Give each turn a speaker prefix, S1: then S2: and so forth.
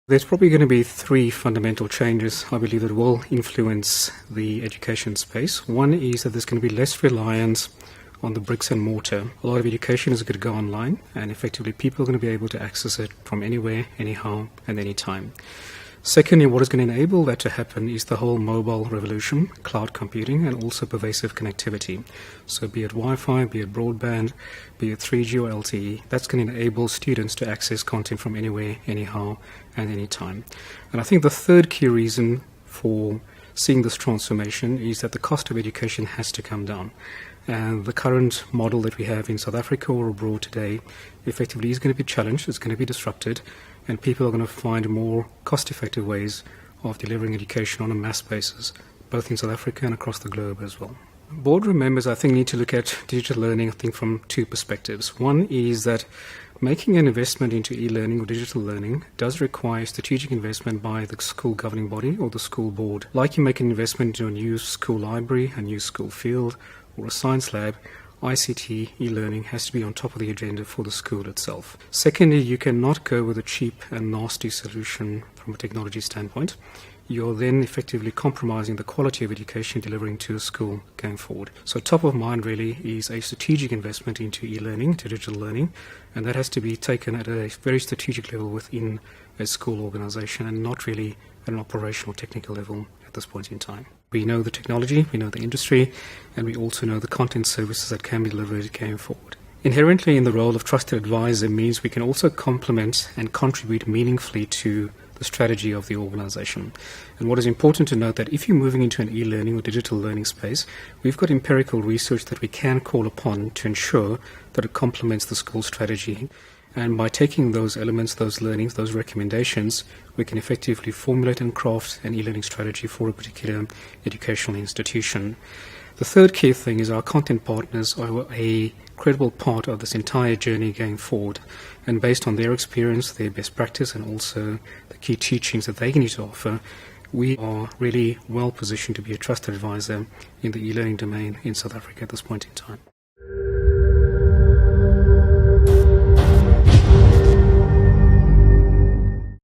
S1: There's probably going to be three fundamental changes, I believe, that will influence the education space. One is that there's going to be less reliance on the bricks and mortar. A lot of education is going to go online, and effectively people are going to be able to access it from anywhere, anyhow, and anytime. Secondly, what is going to enable that to happen is the whole mobile revolution, cloud computing, and also pervasive connectivity. So be it Wi-Fi, be it broadband, be it 3G or LTE, that's going to enable students to access content from anywhere, anyhow, and anytime. And I think the third key reason for seeing this transformation is that the cost of education has to come down. And the current model that we have in South Africa or abroad today effectively is going to be challenged, it's going to be disrupted, and people are going to find more cost-effective ways of delivering education on a mass basis, both in South Africa and across the globe as well. Boardroom members, I think, need to look at digital learning, I think, from two perspectives. One is that making an investment into e-learning or digital learning does require strategic investment by the school governing body or the school board. Like you make an investment into a new school library, a new school field, or a science lab, ICT e-learning has to be on top of the agenda for the school itself. Secondly, you cannot go with a cheap and nasty solution from a technology standpoint. You're then effectively compromising the quality of education delivering to a school going forward. So top of mind really is a strategic investment into e-learning, to digital learning, and that has to be taken at a very strategic level within a school organization and not really at an operational technical level at this point in time. We know the technology, we know the industry, and we also know the content services that can be delivered going forward. Inherently in the role of trusted advisor means we can also complement and contribute meaningfully to the strategy of the organization. And what is important to note that if you're moving into an e-learning or digital learning space, we've got empirical research that we can call upon to ensure that it complements the school strategy. And by taking those elements, those learnings, those recommendations, we can effectively formulate and craft an e-learning strategy for a particular educational institution. The third key thing is our content partners are a credible part of this entire journey going forward. And based on their experience, their best practice, and also the key teachings that they need to offer, we are really well positioned to be a trusted advisor in the e-learning domain in South Africa at this point in time.